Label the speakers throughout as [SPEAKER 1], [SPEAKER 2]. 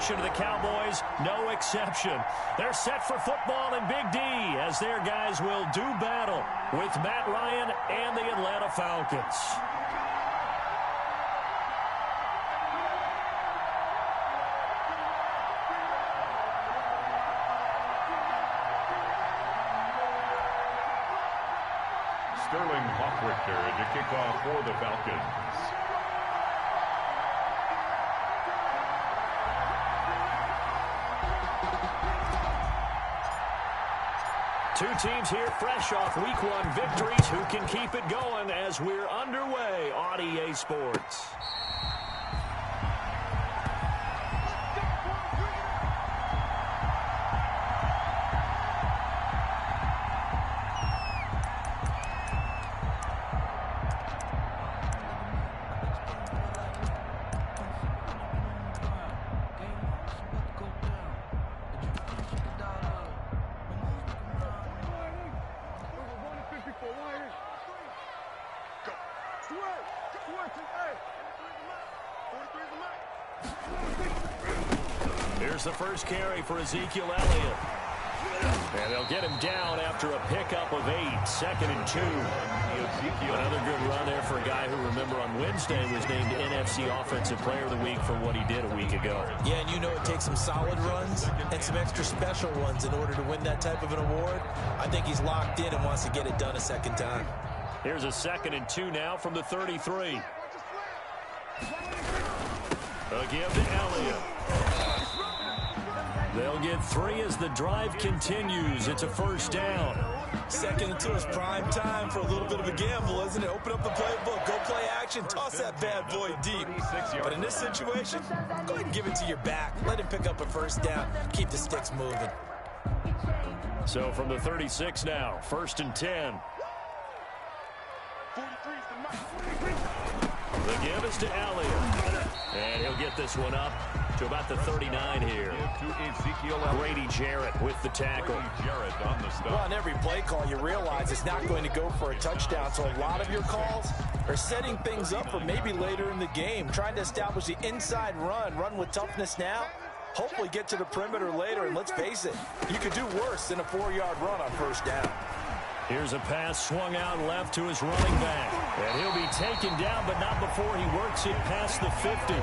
[SPEAKER 1] formation of the Cowboys, no exception. They're set for football in Big D as their guys will do battle with Matt Ryan and the Atlanta Falcons.
[SPEAKER 2] Sterling Hockrichter to kick off for the Falcons.
[SPEAKER 1] Two teams here fresh off Week 1 victories who can keep it going as we're underway on EA Sports. Here's the first carry for Ezekiel Elliott. And they'll get him down after a pickup of 8, 2nd and 2. Another good run there for a guy who, remember, on Wednesday was named NFC Offensive Player of the Week for what he did a week ago.
[SPEAKER 3] Yeah, and you know it takes some solid runs and some extra special ones in order to win that type of an award. I think he's locked in and wants to get it done a second time.
[SPEAKER 1] Here's a 2nd and 2 now from the 33. A give to Elliott. They'll get 3 as the drive continues. It's a first down.
[SPEAKER 3] 2nd and 2 is prime time for a little bit of a gamble, isn't it? Open up the playbook, go play action, toss that bad boy deep. But in this situation, go ahead and give it to your back. Let him pick up a first down. Keep the sticks moving.
[SPEAKER 1] So from the 36 now, 1st and 10. The give is to Elliott. And he'll get this one up to about the 39 here. Grady Jarrett with the tackle.
[SPEAKER 3] Well, on every play call, you realize it's not going to go for a touchdown. So a lot of your calls are setting things up for maybe later in the game, trying to establish the inside run with toughness now. Hopefully get to the perimeter later, and let's face it, you could do worse than a 4-yard run on first down.
[SPEAKER 1] Here's a pass swung out left to his running back. And he'll be taken down, but not before he works it past the 50.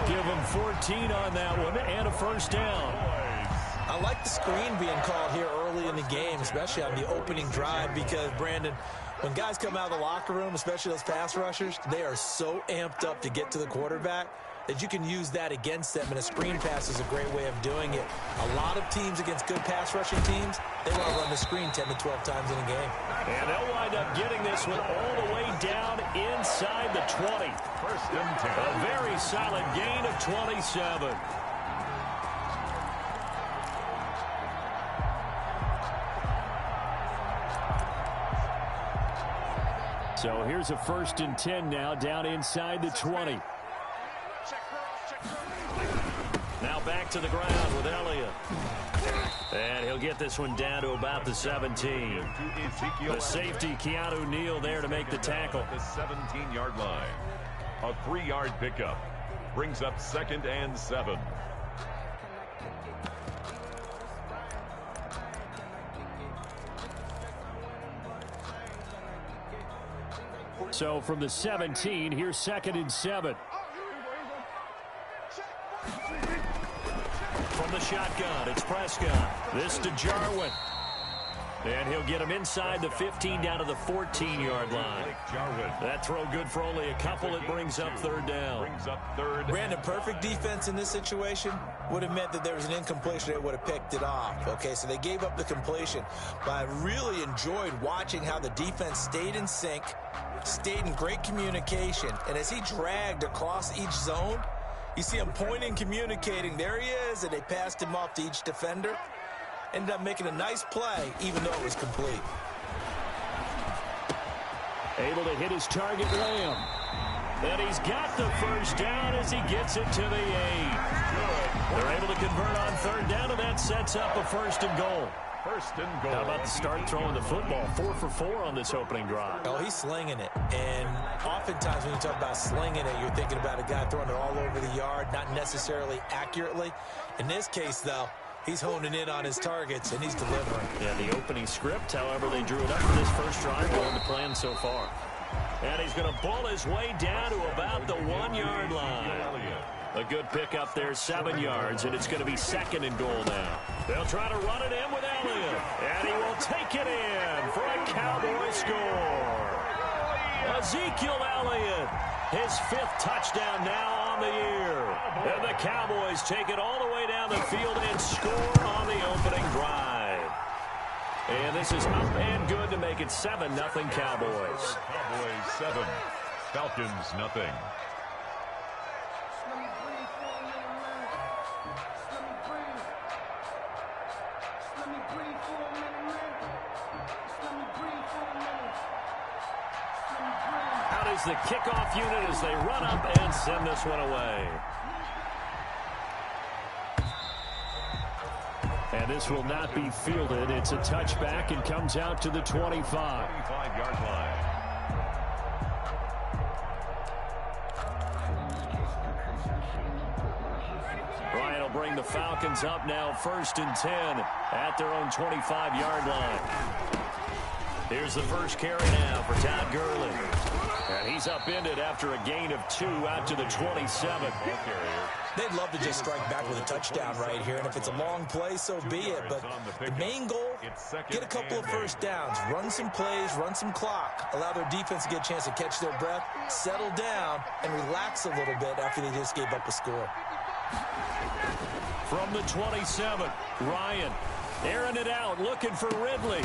[SPEAKER 1] Give him 14 on that one and a first down.
[SPEAKER 3] I like the screen being called here early in the game, especially on the opening drive, because, Brandon, when guys come out of the locker room, especially those pass rushers, they are so amped up to get to the quarterback that you can use that against them, and a screen pass is a great way of doing it. A lot of teams against good pass rushing teams, they want to run the screen 10 to 12 times in a game.
[SPEAKER 1] And they'll wind up getting this one all the way down inside the 20.
[SPEAKER 2] First and 10.
[SPEAKER 1] A very solid gain of 27. So here's a 1st and 10 now, down inside the 20. Now back to the ground with Elliott. And he'll get this one down to about the 17. The safety, Keanu Neal, there to make the tackle.
[SPEAKER 2] At the 17-yard line. A 3-yard pickup. Brings up 2nd and 7.
[SPEAKER 1] So from the 17, here's 2nd and 7. From the shotgun, it's Prescott. This to Jarwin. And he'll get him inside the 15 down to the 14-yard line. That throw good for only a couple. It brings up 3rd down.
[SPEAKER 3] Brandon, perfect defense in this situation would have meant that there was an incompletion. They would have picked it off. Okay, so they gave up the completion. But I really enjoyed watching how the defense stayed in sync, stayed in great communication. And as he dragged across each zone, you see him pointing, communicating. There he is, and they passed him off to each defender. Ended up making a nice play, even though it was complete.
[SPEAKER 1] Able to hit his target, Lamb. And he's got the first down as he gets it to the 8. They're able to convert on 3rd down, and that sets up a 1st and goal.
[SPEAKER 2] First and goal.
[SPEAKER 1] How about the start throwing the football? 4 for 4 on this opening drive.
[SPEAKER 3] Oh, he's slinging it. And oftentimes when you talk about slinging it, you're thinking about a guy throwing it all over the yard, not necessarily accurately. In this case, though, he's honing in on his targets, and he's delivering.
[SPEAKER 1] Yeah, the opening script, however, they drew it up for this first drive, going to plan so far. And he's going to bull his way down to about the 1-yard line. A good pickup there, 7 yards, and it's going to be second and goal now. They'll try to run it in with Elliott, and he will take it in for a Cowboy score. Ezekiel Elliott, his 5th touchdown now on the year. And the Cowboys take it all the way down the field and score on the opening drive. And this is up and good to make it 7-0 Cowboys.
[SPEAKER 2] Cowboys 7, Falcons nothing.
[SPEAKER 1] Out is the kickoff unit as they run up and send this one away. And this will not be fielded. It's a touchback and comes out to the 25.
[SPEAKER 2] 25-yard line.
[SPEAKER 1] Ryan will bring the Falcons up now 1st and 10 at their own 25-yard line. Here's the first carry now for Todd Gurley. And he's upended after a gain of 2 out to the 27.
[SPEAKER 3] They'd love to just strike back with a touchdown right here, and if it's a long play, so be it. But the main goal, get a couple of first downs, run some plays, run some clock, allow their defense to get a chance to catch their breath, settle down, and relax a little bit after they just gave up a score.
[SPEAKER 1] From the 27, Ryan airing it out, looking for Ridley.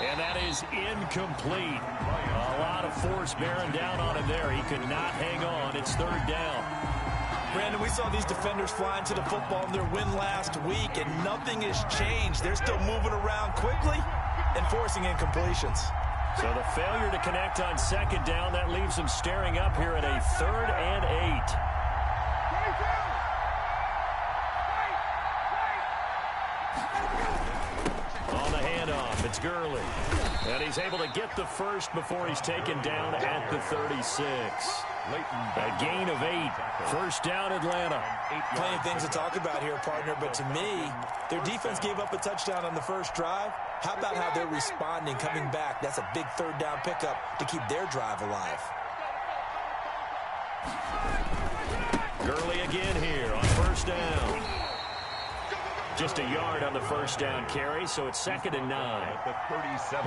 [SPEAKER 1] And that is incomplete. A lot of force bearing down on him there. He could not hang on. It's 3rd down.
[SPEAKER 3] Brandon, we saw these defenders flying to the football in their win last week, and nothing has changed. They're still moving around quickly and forcing incompletions.
[SPEAKER 1] So the failure to connect on 2nd down, that leaves them staring up here at a 3rd and 8. On the handoff, it's Gurley. And he's able to get the first before he's taken down at the 36. A gain of 8. First down, Atlanta.
[SPEAKER 3] Plenty of things to talk about here, partner, but to me, their defense gave up a touchdown on the first drive. How about how they're responding, coming back? That's a big 3rd down pickup to keep their drive alive.
[SPEAKER 1] Gurley again here on first down. Just a yard on the first down carry, so it's 2nd and 9.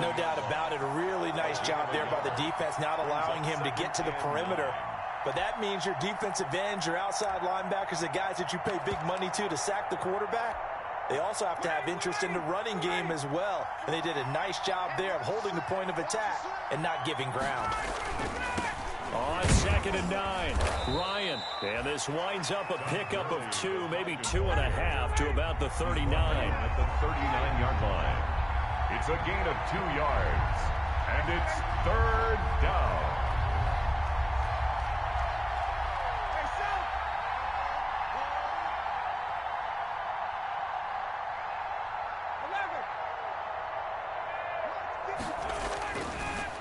[SPEAKER 3] No doubt about it. A really nice job there by the defense, not allowing him to get to the perimeter. But that means your defensive ends, your outside linebackers, the guys that you pay big money to sack the quarterback, they also have to have interest in the running game as well. And they did a nice job there of holding the point of attack and not giving ground.
[SPEAKER 1] On 2nd and 9, Ryan. And this winds up a pickup of 2, maybe 2.5 to about the 39.
[SPEAKER 2] At the 39-yard line. It's a gain of 2 yards. And it's 3rd down.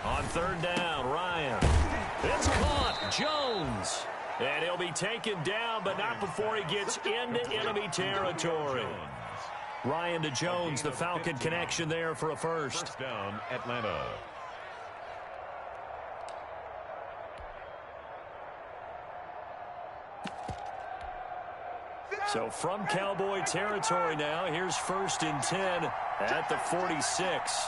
[SPEAKER 1] On 3rd down, Ryan. It's caught. Jones. And he'll be taken down, but not before he gets into enemy territory. Ryan to Jones, the Falcon connection there for a first.
[SPEAKER 2] First down, Atlanta.
[SPEAKER 1] So from Cowboy territory now, here's 1st and 10 at the 46.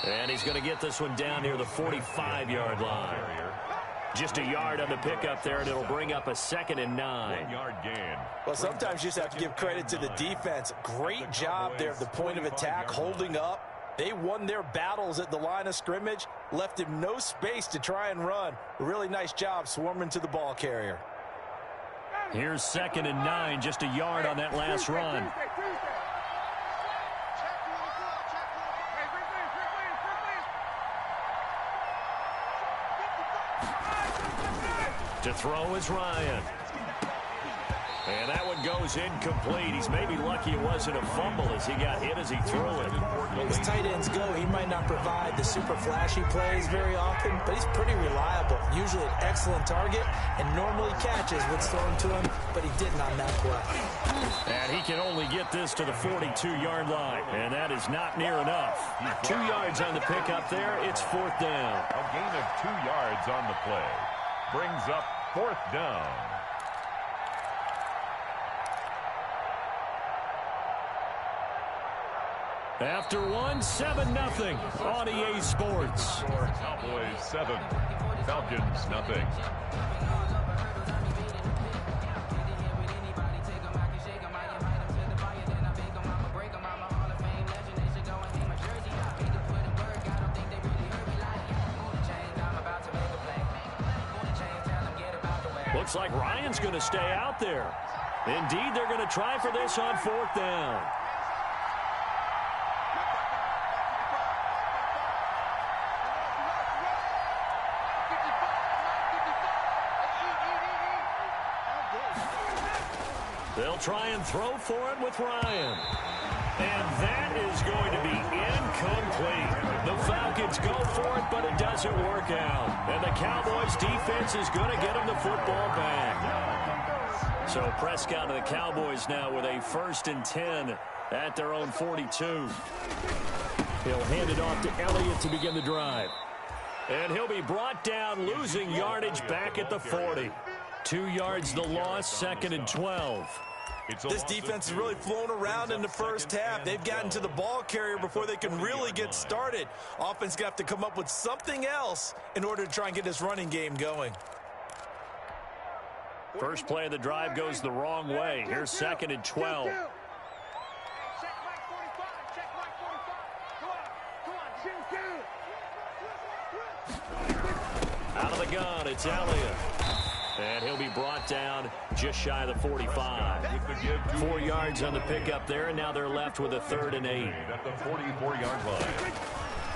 [SPEAKER 1] And he's going to get this one down near the 45-yard line. Just a yard on the pickup there, and it'll bring up a 2nd and 9.
[SPEAKER 2] 1-yard gain.
[SPEAKER 3] Well, sometimes you just have to give credit to the defense. Great job there at the point of attack, holding up. They won their battles at the line of scrimmage, left him no space to try and run. A really nice job swarming to the ball carrier.
[SPEAKER 1] Here's 2nd and 9, just a yard on that last run. To throw is Ryan. And that one goes incomplete. He's maybe lucky it wasn't a fumble as he got hit as he threw it.
[SPEAKER 3] As tight ends go, he might not provide the super flashy plays very often, but he's pretty reliable. Usually an excellent target and normally catches what's thrown to him, but he didn't on that play.
[SPEAKER 1] And he can only get this to the 42-yard line, and that is not near enough. 2 yards on the pickup there. It's 4th down.
[SPEAKER 2] A gain of 2 yards on the play. Brings up 4th down.
[SPEAKER 1] After 7-0 on EA Sports.
[SPEAKER 2] Cowboys 7, Falcons nothing.
[SPEAKER 1] Looks like Ryan's going to stay out there. Indeed, they're going to try for this on 4th down. They'll try and throw for it with Ryan. And that is going to be incomplete. The Falcons go for it, but it doesn't work out. And the Cowboys defense is going to get them the football back. So Prescott and the Cowboys now with a 1st and 10 at their own 42. He'll hand it off to Elliott to begin the drive. And he'll be brought down, losing yardage back at the 40. 2 yards the loss, 2nd and 12.
[SPEAKER 3] This defense has really flown around in the first half. They've gotten to the ball carrier before they can really get started. Offense going to have to come up with something else in order to try and get this running game going.
[SPEAKER 1] First play of the drive goes the wrong way. Here's 2nd and 12. Out of the gun, it's Elliott. And he'll be brought down just shy of the 45. 4 yards on the pickup there, and now they're left with a 3rd and 8.
[SPEAKER 2] At the 44-yard line.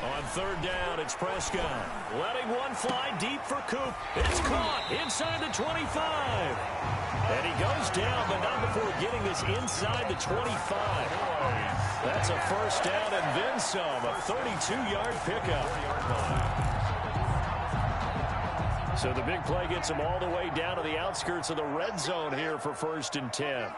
[SPEAKER 1] On 3rd down, it's Prescott. Letting one fly deep for Coop. It's caught inside the 25. And he goes down, but not before getting this inside the 25. That's a 1st down and then some. A 32-yard pickup. So the big play gets him all the way down to the outskirts of the red zone here for 1st and 10.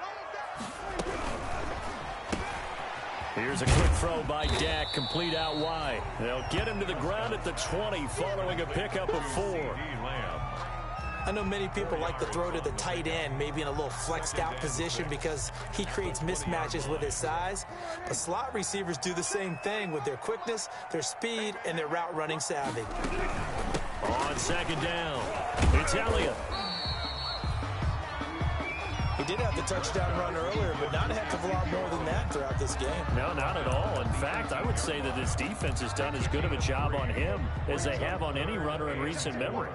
[SPEAKER 1] Here's a quick throw by Dak, complete out wide. They'll get him to the ground at the 20 following a pickup of 4.
[SPEAKER 3] I know many people like to throw to the tight end, maybe in a little flexed out position because he creates mismatches with his size. But slot receivers do the same thing with their quickness, their speed, and their route running savvy.
[SPEAKER 1] On 2nd down, it's Elliott.
[SPEAKER 3] He did have the touchdown run earlier, but not a heck of a lot more than that throughout this game.
[SPEAKER 1] No, not at all. In fact, I would say that this defense has done as good of a job on him as they have on any runner in recent memory.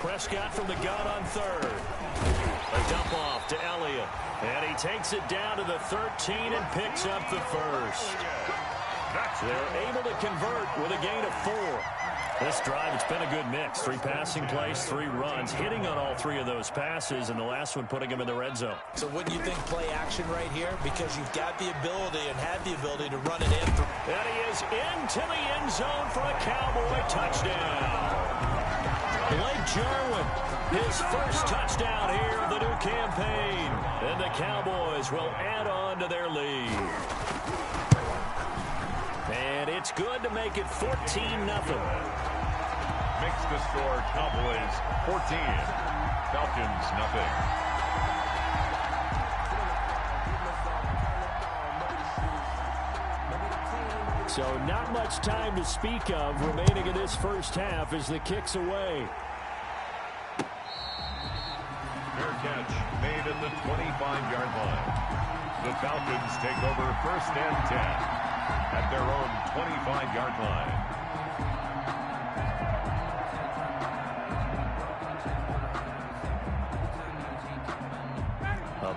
[SPEAKER 1] Prescott from the gun on 3rd. A dump off to Elliott. And he takes it down to the 13 and picks up the 1st. They're able to convert with a gain of 4. This drive, it's been a good mix. 3 passing plays, 3 runs, hitting on all 3 of those passes, and the last one putting him in the red zone.
[SPEAKER 3] So wouldn't you think play action right here? Because you've got the ability and had the ability to run it in.
[SPEAKER 1] And he is into the end zone for a Cowboy touchdown. Blake Jarwin, his 1st touchdown here of the new campaign. And the Cowboys will add on to their lead. And it's good to make it 14-0.
[SPEAKER 2] Makes the score Cowboys 14, Falcons nothing.
[SPEAKER 1] So not much time to speak of remaining in this first half as the kick's away.
[SPEAKER 2] Fair catch made at the 25-yard line. The Falcons take over 1st and 10. At their own 25-yard line.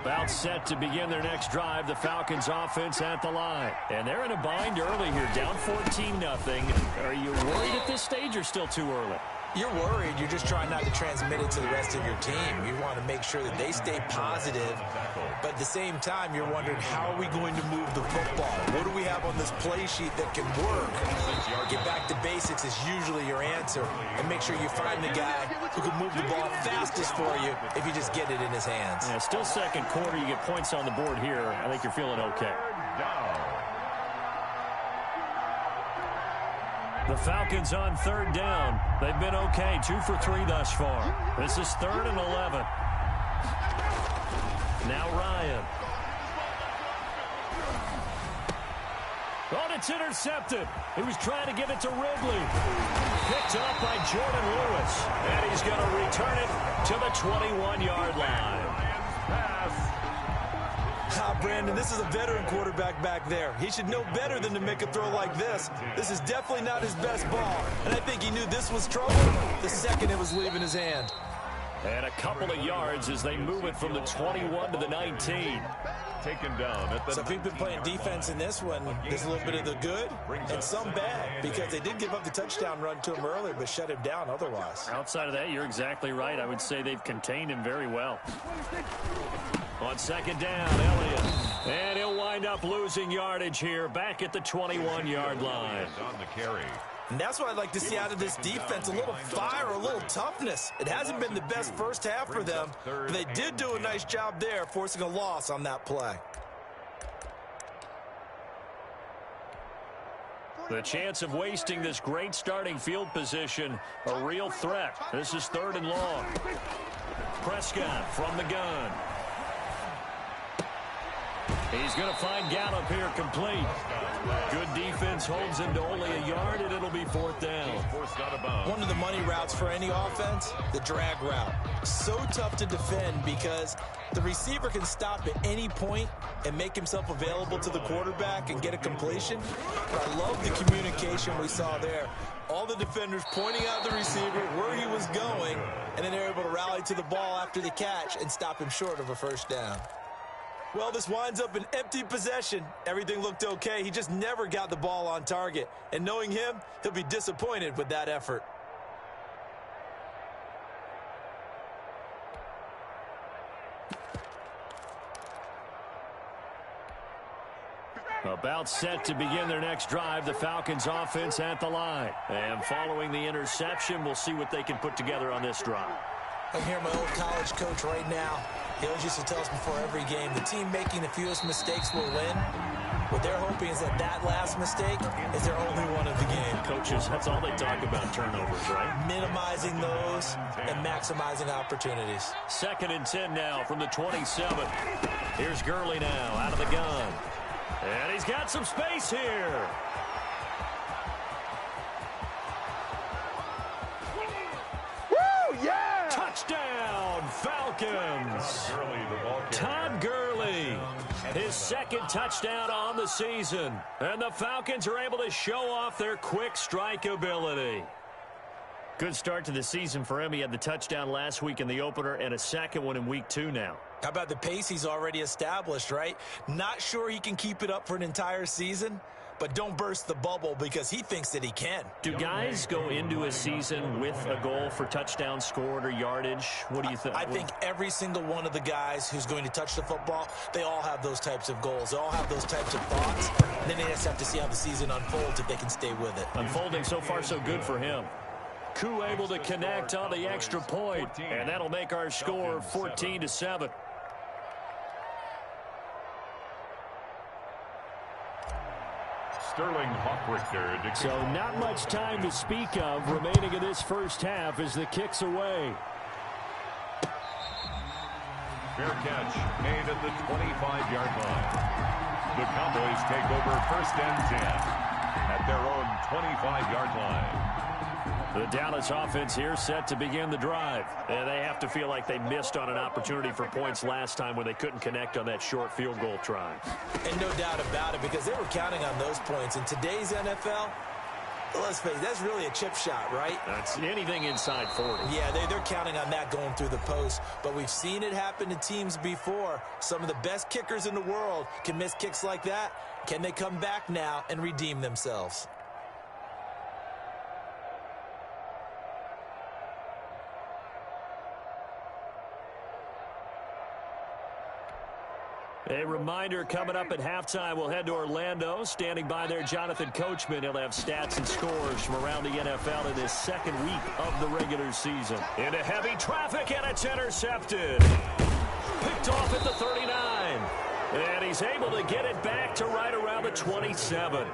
[SPEAKER 1] About set to begin their next drive, the Falcons offense at the line. And they're in a bind early here, down 14-0. Are you worried at this stage or still too early?
[SPEAKER 3] You're worried. You're just trying not to transmit it to the rest of your team. You want to make sure that they stay positive. But at the same time, you're wondering, how are we going to move the football? What do we have on this play sheet that can work? Get back to basics is usually your answer. And make sure you find the guy who can move the ball fastest for you if you just get it in his hands.
[SPEAKER 1] Yeah, still second quarter. You get points on the board here. I think you're feeling okay. The Falcons on third down. They've been okay, 2 for 3 thus far. This is 3rd and 11. Now Ryan. Oh, it's intercepted. He was trying to give it to Ridley. Picked up by Jordan Lewis. And he's going to return it to the 21-yard line.
[SPEAKER 3] Brandon, this is a veteran quarterback back there. He should know better than to make a throw like this. This is definitely not his best ball. And I think he knew this was trouble the second it was leaving his hand.
[SPEAKER 1] And a couple of yards as they move it from the 21 to the 19.
[SPEAKER 2] Taken down at the
[SPEAKER 3] So if you've been playing defense in this one, there's a little bit of the good and some bad, because they did give up the touchdown run to him earlier, but shut him down otherwise.
[SPEAKER 1] Outside of that, you're exactly right. I would say they've contained him very well. On second down, Elliott. And he'll wind up losing yardage here, back at the 21-yard line.
[SPEAKER 2] on the carry.
[SPEAKER 3] And that's what I'd like to see out of this defense, a little fire, a little toughness. It hasn't been the best first half for them, but they did do a nice job there, forcing a loss on that play.
[SPEAKER 1] The chance of wasting this great starting field position, a real threat. This is 3rd and long. Prescott from the gun. He's going to find Gallup here complete. Good defense holds him to only a yard, and it'll be 4th down.
[SPEAKER 3] One of the money routes for any offense, the drag route. So tough to defend because the receiver can stop at any point and make himself available to the quarterback and get a completion. But I love the communication we saw there. All the defenders pointing out the receiver, where he was going, and then they're able to rally to the ball after the catch and stop him short of a first down. Well, this winds up an empty possession. Everything looked okay. He just never got the ball on target. And knowing him, he'll be disappointed with that effort.
[SPEAKER 1] About set to begin their next drive, the Falcons offense at the line. And following the interception, we'll see what they can put together on this drive.
[SPEAKER 3] I'm here, my old college coach right now. He always used to tell us before every game, the team making the fewest mistakes will win. What they're hoping is that that last mistake is their only one of the game.
[SPEAKER 1] Coaches, that's all they talk about, turnovers, right?
[SPEAKER 3] Minimizing those and maximizing opportunities.
[SPEAKER 1] 2nd and 10 now from the 27. Here's Gurley now out of the gun. And he's got some space here.
[SPEAKER 4] Woo, yeah!
[SPEAKER 1] Touchdown, Falcons. Todd Gurley, his 2nd touchdown on the season. And the Falcons are able to show off their quick strike ability. Good start to the season for him. He had the touchdown last week in the opener and a 2nd one in week 2 now.
[SPEAKER 3] How about the pace he's already established, right? Not sure he can keep it up for an entire season, but don't burst the bubble because he thinks that he can.
[SPEAKER 1] Do guys go into a season with a goal for touchdowns scored or yardage? What do you think?
[SPEAKER 3] I think every single one of the guys who's going to touch the football, they all have those types of goals. They all have those types of thoughts. And then they just have to see how the season unfolds if they can stay with it.
[SPEAKER 1] Unfolding so far so good for him. Koo able to connect on the extra point, and that'll make our score 14-7.
[SPEAKER 2] Sterling Hawkrichter.
[SPEAKER 1] So not much time to speak of remaining in this first half as the kick's away.
[SPEAKER 2] Fair catch made at the 25-yard line. The Cowboys take over 1st and 10 at their own 25-yard line.
[SPEAKER 1] The Dallas offense here set to begin the drive. And they have to feel like they missed on an opportunity for points last time when they couldn't connect on that short field goal try.
[SPEAKER 3] And no doubt about it, because they were counting on those points. In today's NFL, let's face it, that's really a chip shot, right?
[SPEAKER 1] That's anything inside 40.
[SPEAKER 3] Yeah, they're counting on that going through the post. But we've seen it happen to teams before. Some of the best kickers in the world can miss kicks like that. Can they come back now and redeem themselves?
[SPEAKER 1] A reminder coming up at halftime, we'll head to Orlando. Standing by there, Jonathan Coachman. He'll have stats and scores from around the NFL in his second week of the regular season. Into heavy traffic, and it's intercepted. Picked off at the 39. And he's able to get it back to right around the 27.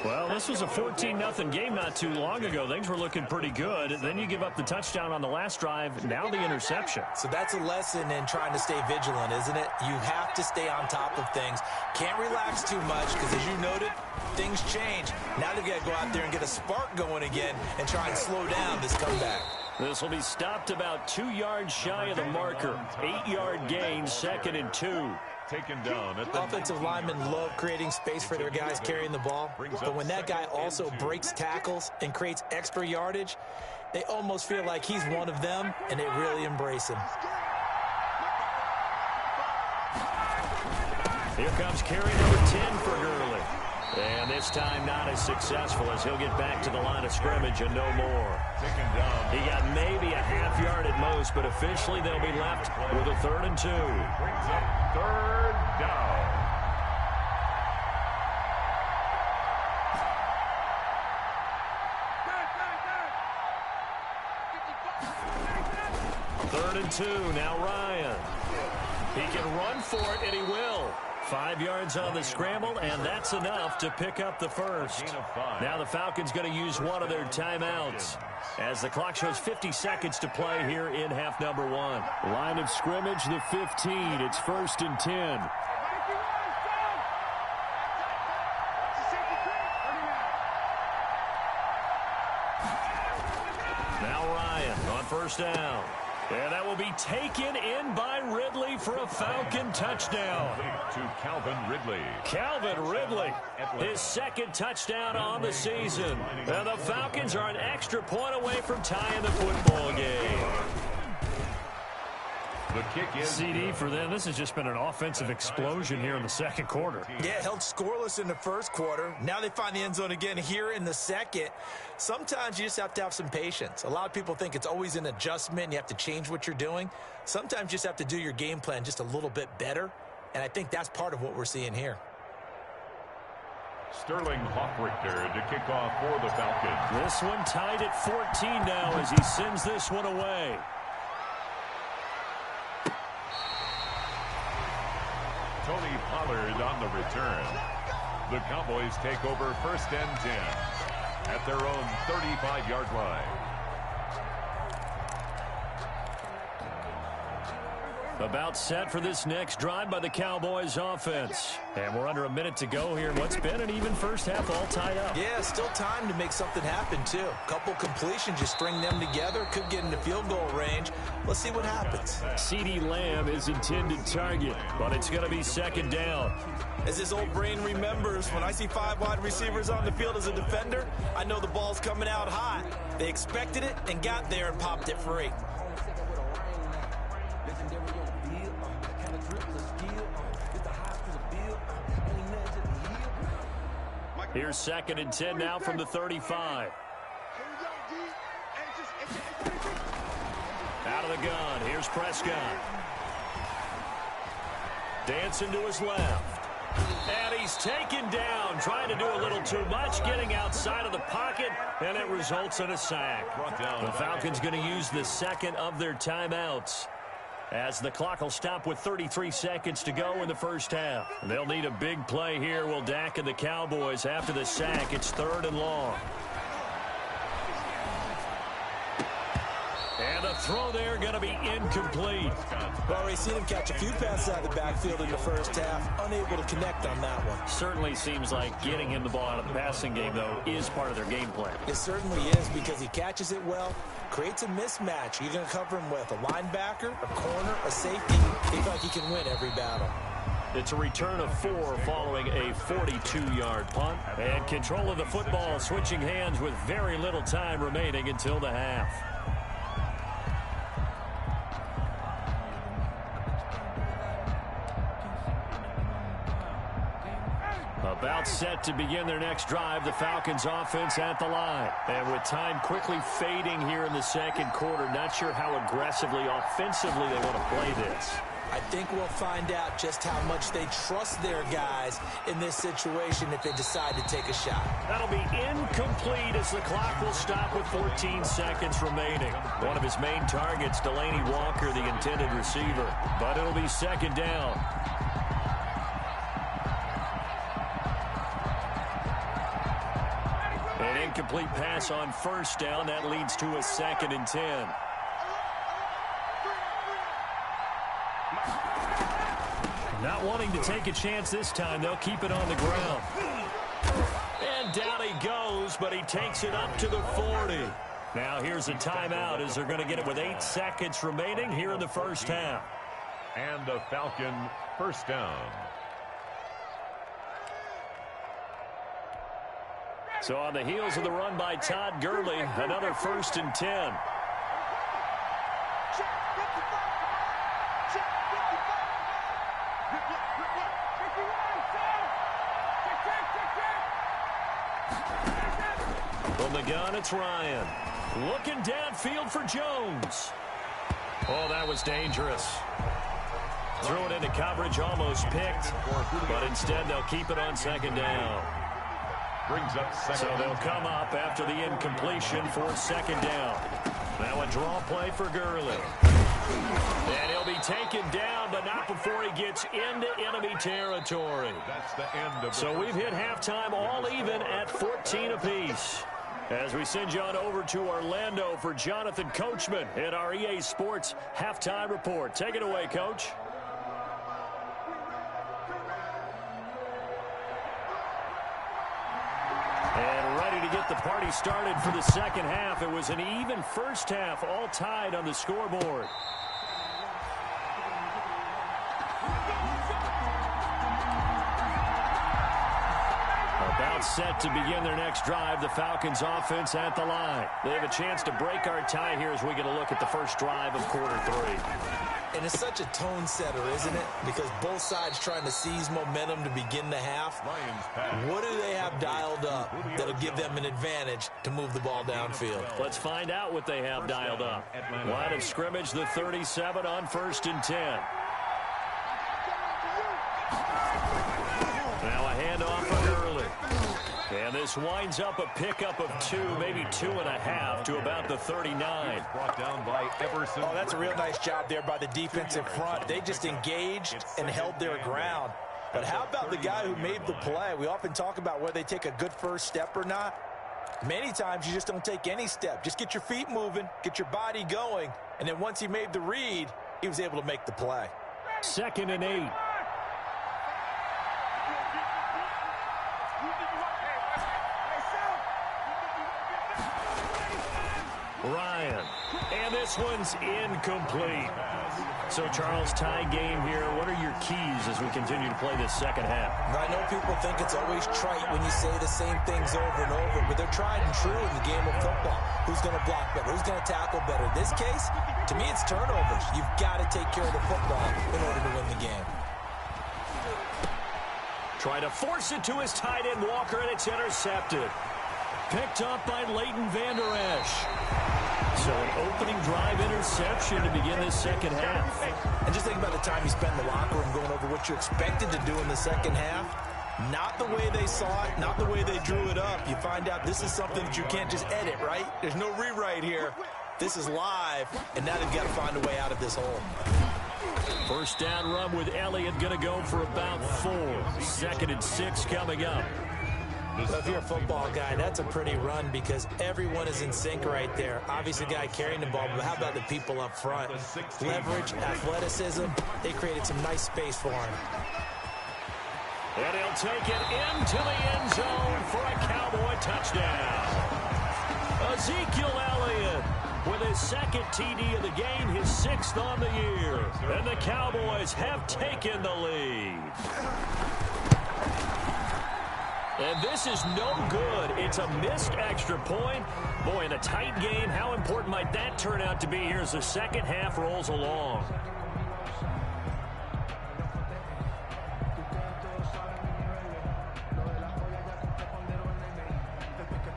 [SPEAKER 1] Well, this was a 14-0 game not too long ago. Things were looking pretty good. Then you give up the touchdown on the last drive. Now the interception.
[SPEAKER 3] So that's a lesson in trying to stay vigilant, isn't it? You have to stay on top of things. Can't relax too much because, as you noted, things change. Now they've got to go out there and get a spark going again and try and slow down this comeback.
[SPEAKER 1] This will be stopped about 2 yards shy of the marker. 8-yard gain, 2nd and 2.
[SPEAKER 2] Taken down at the
[SPEAKER 3] offensive linemen love creating space for their guys carrying the ball, but when that guy also breaks tackles and creates extra yardage, they almost feel like he's one of them, and they really embrace him.
[SPEAKER 1] Here comes carry number 10 for Gurley. And this time not as successful as he'll get back to the line of scrimmage and no more.
[SPEAKER 2] taken down.
[SPEAKER 1] He got maybe a half yard at most, but officially they'll be left with a 3rd and 2.
[SPEAKER 2] Brings it 3rd down.
[SPEAKER 1] Third and 2, now Ryan. He can run for it, and he will. 5 yards on the scramble, and that's enough to pick up the first. Now the Falcons going to use one of their timeouts as the clock shows 50 seconds to play here in half number 1. Line of scrimmage, the 15. It's 1st and 10. Now Ryan on 1st down. And that will be taken in by Ridley for a Falcon touchdown.
[SPEAKER 2] To Calvin Ridley.
[SPEAKER 1] Calvin Ridley, his 2nd touchdown on the season. And the Falcons are an extra point away from tying the football game.
[SPEAKER 2] The kick is
[SPEAKER 5] CD for them. This has just been an offensive explosion here in the 2nd quarter.
[SPEAKER 3] Yeah, held scoreless in the 1st quarter. Now they find the end zone again here in the 2nd. Sometimes you just have to have some patience. A lot of people think it's always an adjustment. You have to change what you're doing. Sometimes you just have to do your game plan just a little bit better. And I think that's part of what we're seeing here.
[SPEAKER 2] Sterling Hoffrichter to kick off for the Falcons.
[SPEAKER 1] This one tied at 14 now as he sends this one away.
[SPEAKER 2] Tony Pollard on the return. The Cowboys take over 1st and 10 at their own 35-yard line.
[SPEAKER 1] About set for this next drive by the Cowboys offense. And we're under a minute to go here in what's been an even first half, all tied up.
[SPEAKER 3] Yeah, still time to make something happen, too. Couple completions, you string them together, could get into field goal range. Let's see what happens.
[SPEAKER 1] CeeDee Lamb is intended target, but it's going to be 2nd down.
[SPEAKER 3] As his old brain remembers, when I see 5 wide receivers on the field as a defender, I know the ball's coming out hot. They expected it and got there and popped it free.
[SPEAKER 1] Here's 2nd and 10 now from the 35. Out of the gun. Here's Prescott. Dancing to his left. And he's taken down, trying to do a little too much, getting outside of the pocket, and it results in a sack. The Falcons going to use the 2nd of their timeouts, as the clock will stop with 33 seconds to go in the first half. They'll need a big play here, will Dak and the Cowboys. After the sack, it's 3rd and long. And the throw there going to be incomplete.
[SPEAKER 3] We've already seen him catch a few passes out of the backfield in the first half, unable to connect on that one.
[SPEAKER 1] Certainly seems like getting him the ball out of the passing game, though, is part of their game plan.
[SPEAKER 3] It certainly is, because he catches it well, creates a mismatch. You're going to cover him with a linebacker, a corner, a safety. He feels like he can win every battle.
[SPEAKER 1] It's a return of 4 following a 42-yard punt. And control of the football switching hands with very little time remaining until the half. About set to begin their next drive, the Falcons offense at the line. And with time quickly fading here in the 2nd quarter, not sure how aggressively, offensively they want to play this.
[SPEAKER 3] I think we'll find out just how much they trust their guys in this situation if they decide to take a shot.
[SPEAKER 1] That'll be incomplete as the clock will stop with 14 seconds remaining. One of his main targets, Delaney Walker, the intended receiver. But it'll be second down. An incomplete pass on first down. That leads to a 2nd and 10. Not wanting to take a chance this time, they'll keep it on the ground. And down he goes, but he takes it up to the 40. Now here's a timeout as they're going to get it with 8 seconds remaining here in the first half.
[SPEAKER 2] And a Falcon first down.
[SPEAKER 1] So on the heels of the run by Todd Gurley, another 1st and 10. From the gun, it's Ryan. Looking downfield for Jones. Oh, that was dangerous. Threw it into coverage, almost picked. But instead, they'll keep it on 2nd down.
[SPEAKER 2] Brings up second.
[SPEAKER 1] So they'll come up after the incompletion for 2nd down. Now a draw play for Gurley. And he'll be taken down, but not before he gets into enemy territory.
[SPEAKER 2] That's the end of the
[SPEAKER 1] So we've hit halftime all even at 14 apiece. As we send you on over to Orlando for Jonathan Coachman at our EA Sports Halftime Report. Take it away, Coach. And ready to get the party started for the second half. It was an even first half, all tied on the scoreboard. About set to begin their next drive, the Falcons offense at the line. They have a chance to break our tie here as we get a look at the first drive of quarter 3.
[SPEAKER 3] And it's such a tone setter, isn't it? Because both sides trying to seize momentum to begin the half. What do they have dialed up that'll give them an advantage to move the ball downfield?
[SPEAKER 1] Let's find out what they have dialed up. Line of scrimmage, the 37 on 1st and 10. Now a handoff for Gurley. And this winds up a pickup of 2, maybe 2.5 to about the 39.
[SPEAKER 2] Brought down by Everson.
[SPEAKER 3] Oh, that's a real nice job there by the defensive front. They just engaged and held their ground. But how about the guy who made the play? We often talk about whether they take a good first step or not. Many times you just don't take any step. Just get your feet moving, get your body going, and then once he made the read, he was able to make the play.
[SPEAKER 1] 2nd and 8. Ryan. And this one's incomplete. So, Charles, tie game here. What are your keys as we continue to play this second half?
[SPEAKER 3] I know people think it's always trite when you say the same things over and over, but they're tried and true in the game of football. Who's going to block better? Who's going to tackle better? In this case, to me, it's turnovers. You've got to take care of the football in order to win the game.
[SPEAKER 1] Trying to force it to his tight end, Walker, and it's intercepted. Picked up by Leighton Vander Esch. So an opening drive interception to begin this second half.
[SPEAKER 3] And just think about the time you spent in the locker room going over what you expected to do in the second half. Not the way they saw it, not the way they drew it up. You find out this is something that you can't just edit, right? There's no rewrite here. This is live, and now they've got to find a way out of this hole.
[SPEAKER 1] First down run with Elliott, going to go for about 4. 2nd and 6 coming up.
[SPEAKER 3] Well, if you're a football guy, that's a pretty run because everyone is in sync right there. Obviously, the guy carrying the ball, but how about the people up front? Leverage, athleticism, they created some nice space for him.
[SPEAKER 1] And he'll take it into the end zone for a Cowboy touchdown. Ezekiel Elliott with his 2nd TD of the game, his 6th on the year. And the Cowboys have taken the lead. And this is no good. It's a missed extra point. Boy, in a tight game, how important might that turn out to be here as the second half rolls along?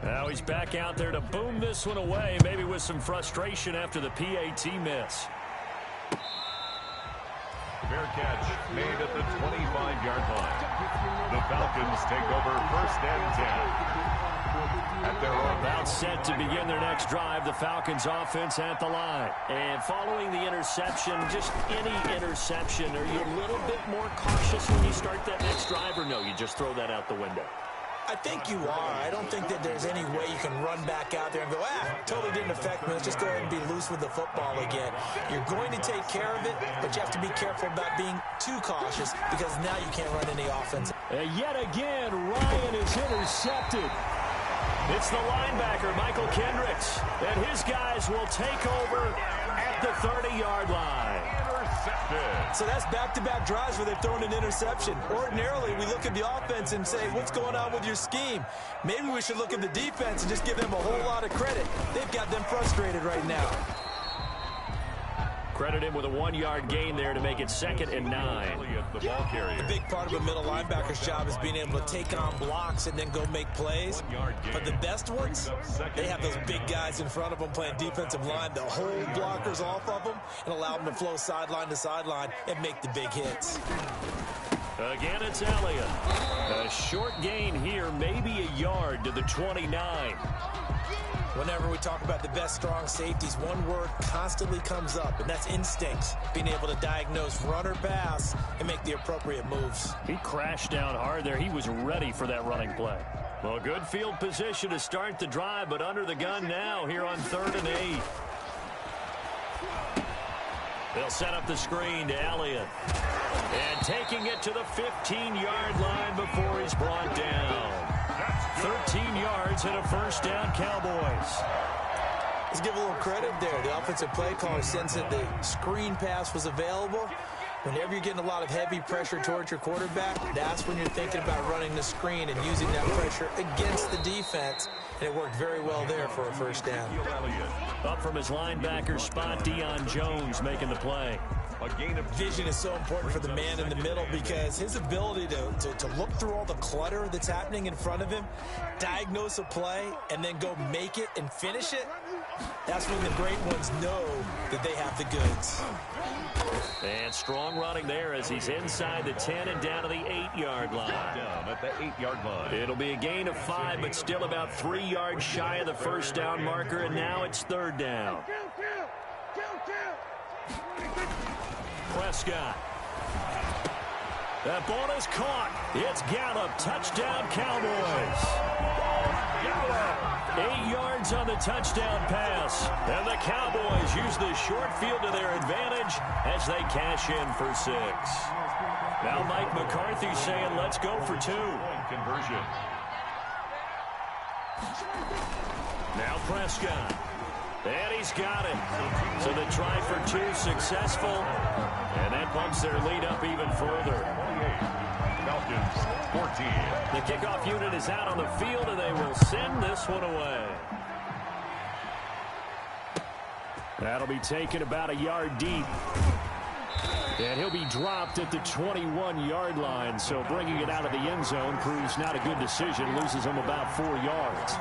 [SPEAKER 1] Now he's back out there to boom this one away, maybe with some frustration after the PAT miss.
[SPEAKER 2] Fair catch made at the 25-yard line. The Falcons take over first and 10. At their own.
[SPEAKER 1] About set to begin their next drive. The Falcons offense at the line. And following the interception, just any interception, are you a little bit more cautious when you start that next drive, or no, you just throw that out the window?
[SPEAKER 3] I think you are. I don't think that there's any way you can run back out there and go, totally didn't affect me. Let's just go ahead and be loose with the football again. You're going to take care of it, but you have to be careful about being too cautious because now you can't run any offense.
[SPEAKER 1] Yet again, Ryan is intercepted. It's the linebacker, Michael Kendricks, and his guys will take over at the 30-yard line.
[SPEAKER 2] Intercepted.
[SPEAKER 3] So that's back-to-back drives where they've thrown an interception. Ordinarily, we look at the offense and say, what's going on with your scheme? Maybe we should look at the defense and just give them a whole lot of credit. They've got them frustrated right now.
[SPEAKER 1] Credit him with a 1-yard gain there to make it 2nd and 9.
[SPEAKER 2] The ball carrier.
[SPEAKER 3] A big part of a middle linebacker's job is being able to take on blocks and then go make plays. But the best ones, they have those big guys in front of them playing defensive line that hold blockers off of them and allow them to flow sideline to sideline and make the big hits.
[SPEAKER 1] Again, it's Elliott. A short gain here, maybe a yard to the 29.
[SPEAKER 3] Whenever we talk about the best strong safeties, one word constantly comes up, and that's instincts. Being able to diagnose run or pass and make the appropriate moves.
[SPEAKER 5] He crashed down hard there. He was ready for that running play.
[SPEAKER 1] Well, good field position to start the drive, but under the gun now here on 3rd and 8. They'll set up the screen to Elliott. And taking it to the 15-yard line before he's brought down. 13 yards and a first down, Cowboys.
[SPEAKER 3] Let's give a little credit there. The offensive play caller sensed that the screen pass was available. Whenever you're getting a lot of heavy pressure towards your quarterback, that's when you're thinking about running the screen and using that pressure against the defense. And it worked very well there for a first down.
[SPEAKER 1] Up from his linebacker spot, Deion Jones making the play.
[SPEAKER 2] A gain of
[SPEAKER 3] vision is so important for the man in the middle because his ability to look through all the clutter that's happening in front of him, diagnose a play, and then go make it and finish it, that's when the great ones know that they have the goods.
[SPEAKER 1] And strong running there as he's inside the 10 and down to the 8-yard line.
[SPEAKER 2] Down at the 8-yard line.
[SPEAKER 1] It'll be a gain of 5, but still about 3 yards shy of the first down marker, and now it's 3rd down. Prescott. That ball is caught. It's Gallup. Touchdown, Cowboys. Gallup. 8 yards on the touchdown pass. And the Cowboys use the short field to their advantage as they cash in for 6. Now Mike McCarthy saying, let's go for 2.
[SPEAKER 2] Conversion.
[SPEAKER 1] Now Prescott. And he's got it. So the try for 2 successful. And that bumps their lead up even further.
[SPEAKER 2] 28. Falcons 14.
[SPEAKER 1] The kickoff unit is out on the field, and they will send this one away. That'll be taken about a yard deep. And he'll be dropped at the 21-yard line. So bringing it out of the end zone proves not a good decision. Loses him about 4 yards.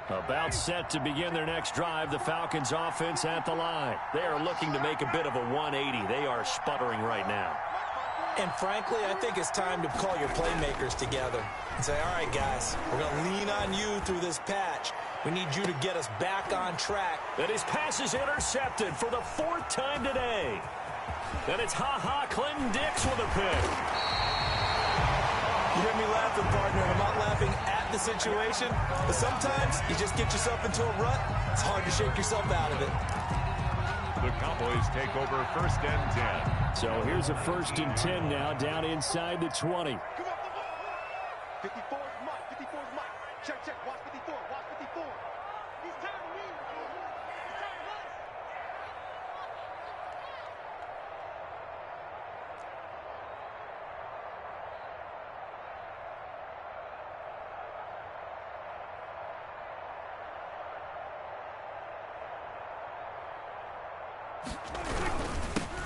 [SPEAKER 1] About set to begin their next drive, the Falcons offense at the line. They are looking to make a bit of a 180. They are sputtering right now.
[SPEAKER 3] And frankly, I think it's time to call your playmakers together and say, all right, guys, we're going to lean on you through this patch. We need you to get us back on track.
[SPEAKER 1] And his pass is intercepted for the 4th time today. And it's Clinton Dix with a pick.
[SPEAKER 3] You hear me laughing, partner. I'm not laughing at the situation, but sometimes you just get yourself into a rut. It's hard to shake yourself out of it.
[SPEAKER 2] The Cowboys take over first and 10.
[SPEAKER 1] So here's a 1st and 10 now, down inside the 20.
[SPEAKER 4] 54 is Mike. 54 is Mike. Check, check. Watch 54. Watch 54. He's tired of me. He's tired of us.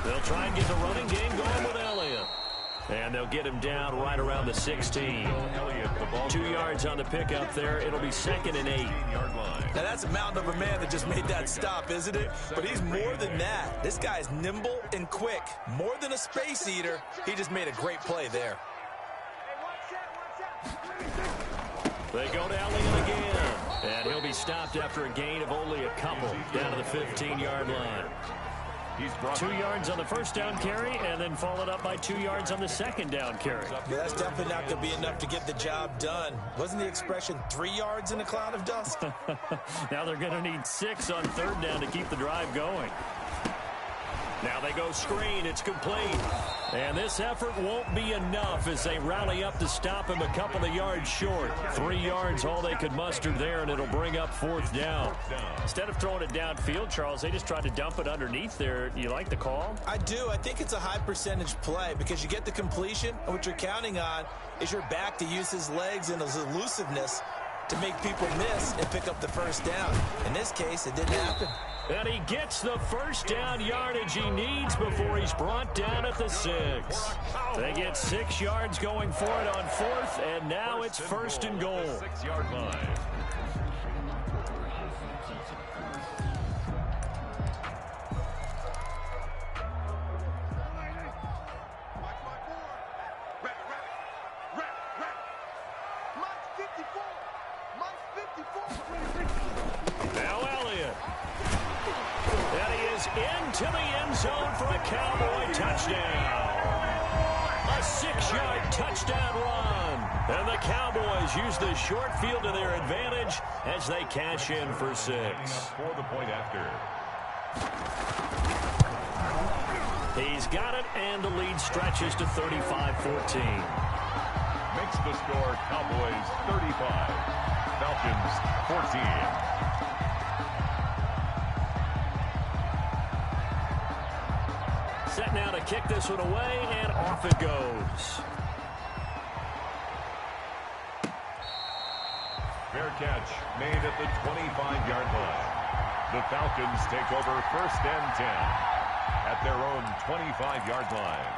[SPEAKER 1] They'll try and get the running game going with Elliott. And they'll get him down right around the 16. 2 yards on the pickup there. It'll be 2nd and 8.
[SPEAKER 3] Now, that's a mountain of a man that just made that stop, isn't it? But he's more than that. This guy's nimble and quick. More than a space eater. He just made a great play there.
[SPEAKER 1] They go to Elliott again. And he'll be stopped after a gain of only a couple down to the 15-yard line. 2 yards on the first down carry, and then followed up by 2 yards on the second down carry.
[SPEAKER 3] Yeah, that's definitely not going to be enough to get the job done. Wasn't the expression 3 yards in a cloud of dust?
[SPEAKER 1] Now they're going to need 6 on 3rd down to keep the drive going. Now they go screen. It's complete. And this effort won't be enough as they rally up to stop him a couple of yards short. 3 yards all they could muster there, and it'll bring up 4th down. Instead of throwing it downfield, Charles, they just tried to dump it underneath there. You like the call?
[SPEAKER 3] I do. I think it's a high percentage play because you get the completion, and what you're counting on is your back to use his legs and his elusiveness to make people miss and pick up the first down. In this case, it didn't happen.
[SPEAKER 1] And he gets the first down yardage he needs before he's brought down at the 6. They get 6 yards going for it on 4th, and now it's 1st and goal.
[SPEAKER 2] 6-yard line.
[SPEAKER 1] Into the end zone for a Cowboy touchdown. A 6-yard touchdown run. And the Cowboys use the short field to their advantage as they cash in for 6.
[SPEAKER 2] For the point after.
[SPEAKER 1] He's got it, and the lead stretches to 35-14.
[SPEAKER 2] Makes the score Cowboys 35, Falcons 14.
[SPEAKER 1] Set now to kick this one away, and off it goes.
[SPEAKER 2] Fair catch made at the 25-yard line. The Falcons take over 1st and 10 at their own 25-yard line.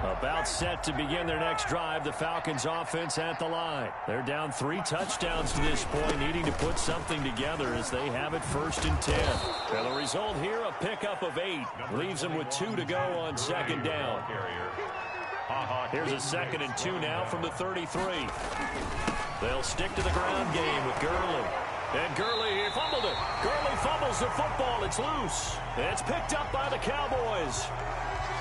[SPEAKER 1] About set to begin their next drive, the Falcons offense at the line. They're down 3 touchdowns to this point, needing to put something together as they have it 1st and 10. And the result here, a pickup of 8. Leaves them with 2 to go on 2nd down. Here's a 2nd and 2 now from the 33. They'll stick to the ground game with Gurley. And Gurley fumbled it. Gurley fumbles the football. It's loose. And it's picked up by the Cowboys.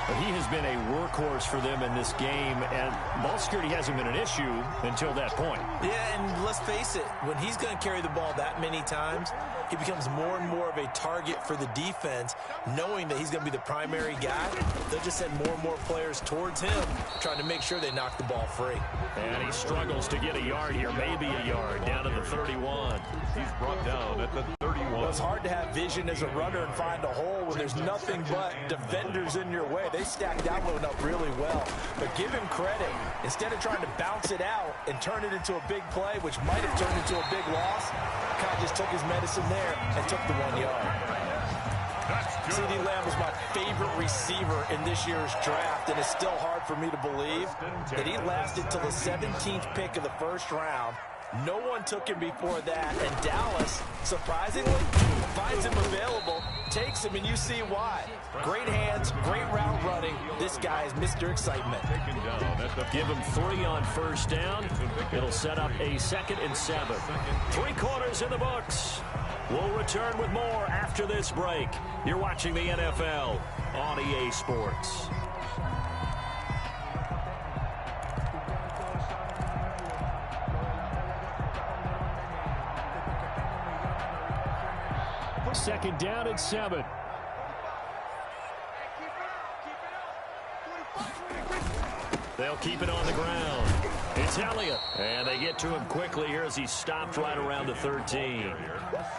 [SPEAKER 1] But he has been a workhorse for them in this game, and ball security hasn't been an issue until that point.
[SPEAKER 3] Yeah, and let's face it, when he's going to carry the ball that many times, he becomes more and more of a target for the defense, knowing that he's going to be the primary guy. They'll just send more and more players towards him, trying to make sure they knock the ball free.
[SPEAKER 1] And he struggles to get a yard here, maybe a yard, down to the 31.
[SPEAKER 2] He's brought down at the 31.
[SPEAKER 3] Well, it's hard to have vision as a runner and find a hole when there's nothing but defenders in your way. They stacked that one up really well. But give him credit. Instead of trying to bounce it out and turn it into a big play, which might have turned into a big loss, Kyle just took his medicine there and took the 1 yard. CeeDee Lamb was my favorite receiver in this year's draft, and it's still hard for me to believe that he lasted till the 17th pick of the 1st round. No one took him before that, and Dallas, surprisingly, finds him available, takes him, and you see why. Great hands, great route running. This guy is Mr. Excitement.
[SPEAKER 1] Give him 3 on 1st down. It'll set up a 2nd and 7. 3 quarters in the books. We'll return with more after this break. You're watching the NFL on EA Sports. Second down and 7. They'll keep it on the ground. It's Elliott. And they get to him quickly here as he's stopped right around the 13.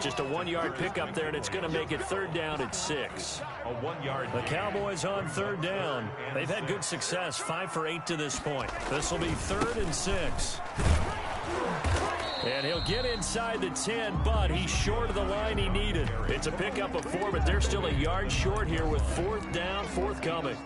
[SPEAKER 1] Just a 1-yard pickup there, and it's going to make it 3rd down and 6.
[SPEAKER 2] A 1-yard.
[SPEAKER 1] The Cowboys on 3rd down. They've had good success, 5 for 8 to this point. This will be 3rd and 6. And he'll get inside the 10, but he's short of the line he needed. It's a pickup of 4, but they're still a yard short here with 4th down, forthcoming.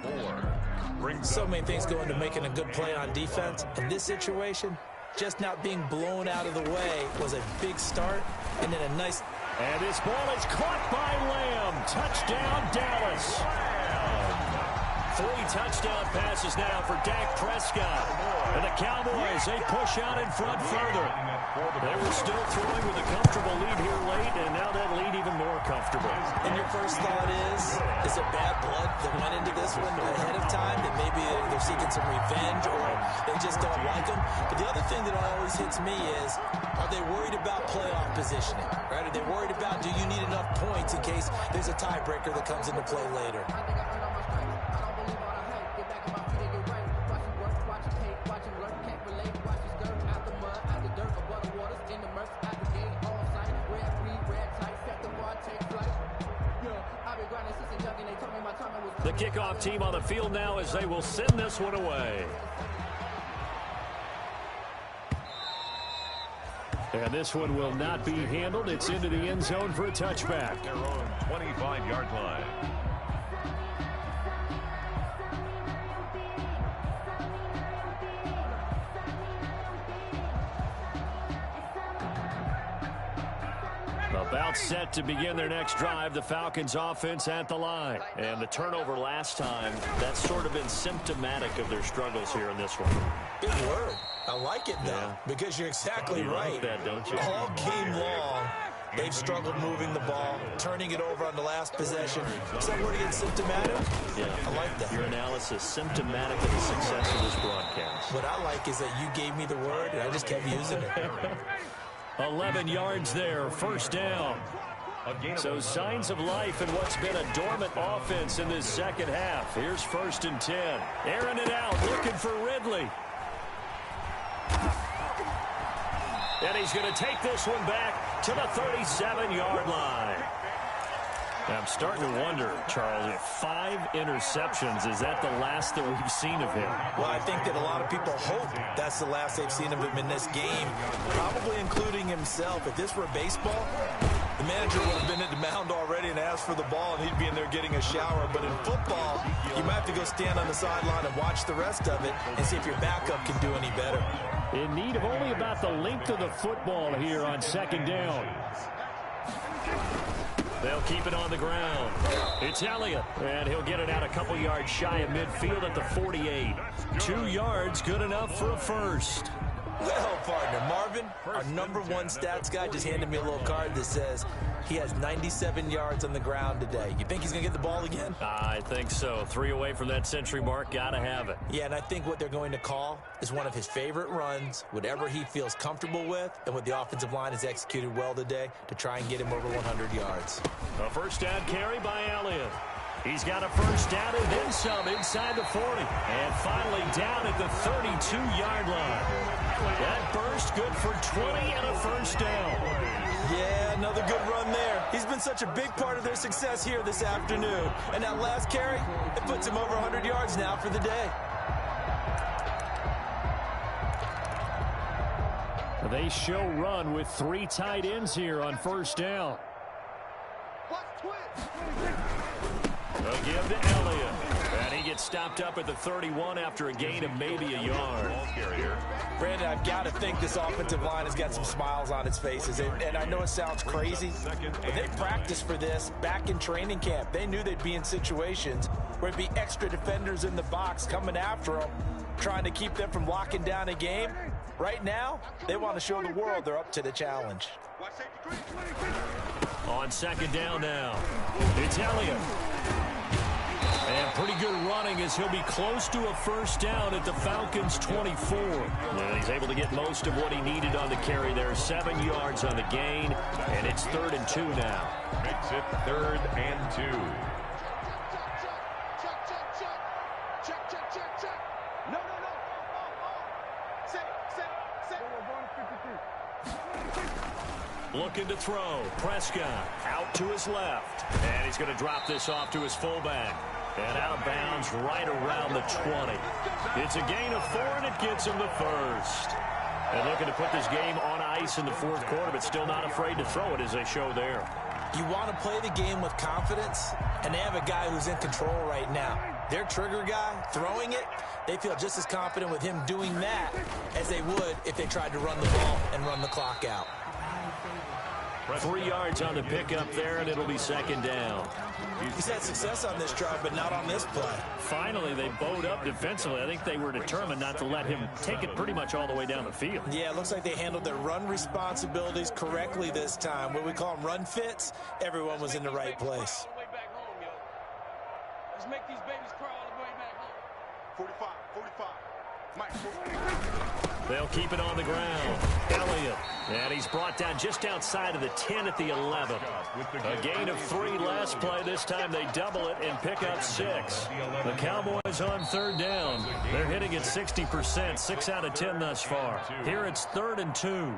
[SPEAKER 3] So many things go into making a good play on defense. In this situation, just not being blown out of the way was a big start, and then a nice...
[SPEAKER 1] And this ball is caught by Lamb. Touchdown, Dallas. 3 touchdown passes now for Dak Prescott. And the Cowboys, they push out in front further. They were still throwing with a comfortable lead here late, and now that lead even more comfortable.
[SPEAKER 3] And your first thought is it bad blood that went into this one ahead of time, that maybe they're seeking some revenge or they just don't like them? But the other thing that always hits me is, are they worried about playoff positioning? Right? Are they worried about, do you need enough points in case there's a tiebreaker that comes into play later?
[SPEAKER 1] The kickoff team on the field now as they will send this one away. And this one will not be handled. It's into the end zone for a touchback.
[SPEAKER 2] Their own 25-yard line.
[SPEAKER 1] About set to begin their next drive, the Falcons offense at the line. And the turnover last time, that's sort of been symptomatic of their struggles here in this one.
[SPEAKER 3] Big word. I like it, though, because you're exactly right.
[SPEAKER 1] Like that, don't you?
[SPEAKER 3] All game long, they've struggled moving the ball, turning it over on the last possession. Is that word again, symptomatic?
[SPEAKER 1] Yeah.
[SPEAKER 3] I like that.
[SPEAKER 1] Your analysis, symptomatic of the success of this broadcast.
[SPEAKER 3] What I like is that you gave me the word, and I just kept using it.
[SPEAKER 1] 11 yards there, first down. So signs of life in what's been a dormant offense in this second half. Here's 1st and 10. Airing it out, looking for Ridley. And he's going to take this one back to the 37-yard line. I'm starting to wonder, Charles, if 5 interceptions, is that the last that we've seen of him?
[SPEAKER 3] Well, I think that a lot of people hope that's the last they've seen of him in this game, probably including himself. If this were baseball, the manager would have been at the mound already and asked for the ball, and he'd be in there getting a shower. But in football, you might have to go stand on the sideline and watch the rest of it and see if your backup can do any better.
[SPEAKER 1] In need of only about the length of the football here on 2nd down. They'll keep it on the ground. It's Elliott, and he'll get it out a couple yards shy of midfield at the 48. 2 yards, good enough for a first.
[SPEAKER 3] Well, partner, Marvin, our #1 stats guy, just handed me a little card that says he has 97 yards on the ground today. You think he's going to get the ball again?
[SPEAKER 1] I think so. 3 away from that century mark. Got to have it.
[SPEAKER 3] Yeah, and I think what they're going to call is one of his favorite runs, whatever he feels comfortable with, and what the offensive line has executed well today to try and get him over 100 yards.
[SPEAKER 1] A first down carry by Elliott. He's got a first down and then some inside the 40. And finally down at the 32-yard line. That burst good for 20 and a first down.
[SPEAKER 3] Yeah, another good run there. He's been such a big part of their success here this afternoon. And that last carry, it puts him over 100 yards now for the day.
[SPEAKER 1] They show run with 3 tight ends here on first down. They'll give to Elliott. And he gets stopped up at the 31 after a gain of maybe a yard.
[SPEAKER 3] Brandon, I've got to think this offensive line has got some smiles on its faces. And I know it sounds crazy, but they practiced for this back in training camp. They knew they'd be in situations where it'd be extra defenders in the box coming after them, trying to keep them from locking down a game. Right now, they want to show the world they're up to the challenge.
[SPEAKER 1] On 2nd down now, it's Elliott. And pretty good running as he'll be close to a first down at the Falcons' 24. Well, he's able to get most of what he needed on the carry there. 7 yards on the gain, and it's 3rd and 2 now.
[SPEAKER 2] Makes it 3rd and 2.
[SPEAKER 4] No. Set.
[SPEAKER 1] Looking to throw. Prescott out to his left. And he's going to drop this off to his fullback. And out of bounds right around the 20. It's a gain of 4, and it gets him the first. And looking to put this game on ice in the fourth quarter, but still not afraid to throw it as they show there.
[SPEAKER 3] You want to play the game with confidence, and they have a guy who's in control right now. Their trigger guy, throwing it, they feel just as confident with him doing that as they would if they tried to run the ball and run the clock out.
[SPEAKER 1] 3 yards on the pickup there, and it'll be second down.
[SPEAKER 3] He's had success on this drive, but not on this play.
[SPEAKER 5] Finally, they bowed up defensively. I think they were determined not to let him take it pretty much all the way down the field.
[SPEAKER 3] Yeah, it looks like they handled their run responsibilities correctly this time. What we call them run fits, everyone was in the right place.
[SPEAKER 4] Let's make these babies cry all the way back home. 45. Mike.
[SPEAKER 1] They'll keep it on the ground. Elliott. And he's brought down just outside of the 10 at the 11. A gain of 3 last play. This time they double it and pick up 6. The Cowboys on third down. They're hitting at 60%, 6 out of 10 thus far. Here it's 3rd and 2.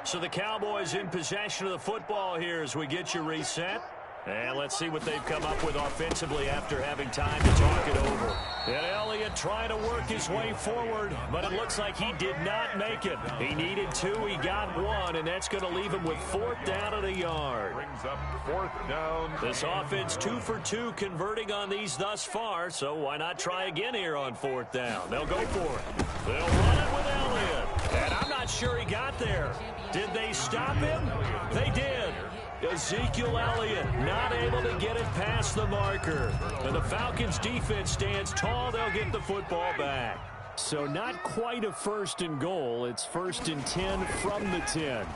[SPEAKER 1] So the Cowboys in possession of the football here as we get you reset. And let's see what they've come up with offensively after having time to talk it over. And Elliott trying to work his way forward, but it looks like he did not make it. He needed 2, he got 1, and that's going to leave him with 4th down at a yard.
[SPEAKER 2] Brings up 4th down.
[SPEAKER 1] This offense 2 for 2 converting on these thus far, so why not try again here on 4th down? They'll go for it. They'll run it with Elliott. And I'm not sure he got there. Did they stop him? They did. Ezekiel Elliott not able to get it past the marker. And the Falcons defense stands tall. They'll get the football back. So not quite a 1st and goal. It's 1st and 10 from the 10.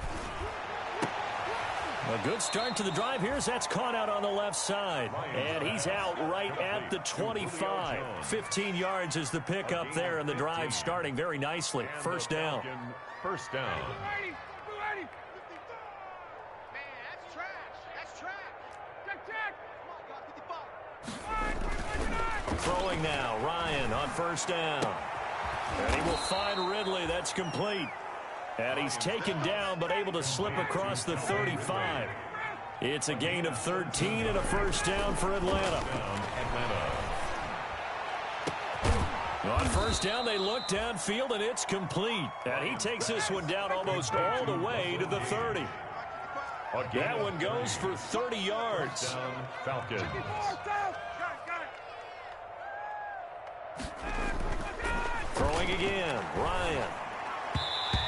[SPEAKER 1] A good start to the drive here as that's caught out on the left side. And he's out right at the 25. 15 yards is the pickup there, and the drive starting very nicely. 1st down.
[SPEAKER 2] 1st down.
[SPEAKER 1] Throwing now, Ryan on 1st down. And he will find Ridley. That's complete. And he's taken down but able to slip across the 35. It's a gain of 13 and a 1st down for Atlanta. On 1st down, they look downfield, and it's complete. And he takes this one down almost all the way to the 30. That one goes for 30 yards.
[SPEAKER 2] Falcons.
[SPEAKER 1] Throwing again, Ryan.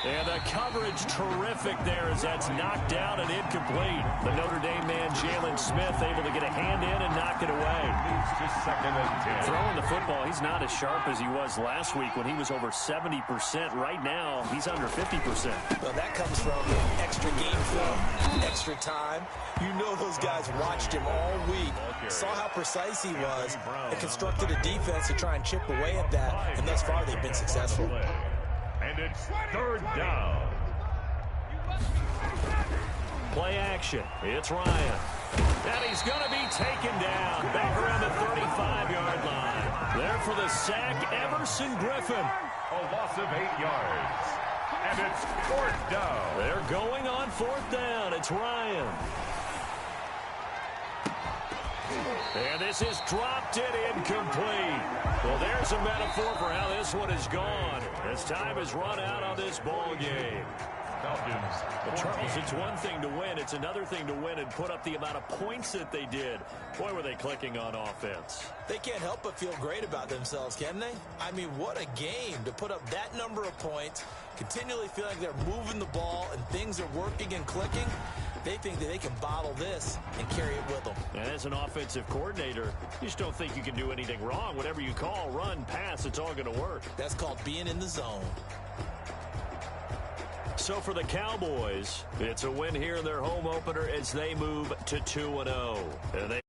[SPEAKER 1] And the coverage terrific there as that's knocked down and incomplete. The Notre Dame man, Jalen Smith, able to get a hand in and knock it away.
[SPEAKER 2] It's just 2nd and 10.
[SPEAKER 5] Throwing the football, he's not as sharp as he was last week when he was over 70%. Right now, he's under 50%.
[SPEAKER 3] Well, that comes from extra game film, extra time. You know those guys watched him all week, saw how precise he was, and constructed a defense to try and chip away at that, and thus far they've been successful.
[SPEAKER 2] And it's 3rd down.
[SPEAKER 1] Play action. It's Ryan. And he's going to be taken down back around the 35-yard line. There for the sack, Everson Griffin.
[SPEAKER 2] A loss of 8 yards. And it's 4th down.
[SPEAKER 1] They're going on 4th down. It's Ryan. And this is dropped it incomplete. Well, there's a metaphor for how this one is gone. As time has run out on this ball game.
[SPEAKER 2] Falcons.
[SPEAKER 1] But Charles, it's one thing to win. It's another thing to win and put up the amount of points that they did. Boy, were they clicking on offense.
[SPEAKER 3] They can't help but feel great about themselves, can they? I mean, what a game to put up that number of points, continually feel like they're moving the ball and things are working and clicking. They think that they can bottle this and carry it with them.
[SPEAKER 1] And as an offensive coordinator, you just don't think you can do anything wrong. Whatever you call, run, pass, it's all going to work.
[SPEAKER 3] That's called being in the zone.
[SPEAKER 1] So for the Cowboys, it's a win here in their home opener as they move to 2-0.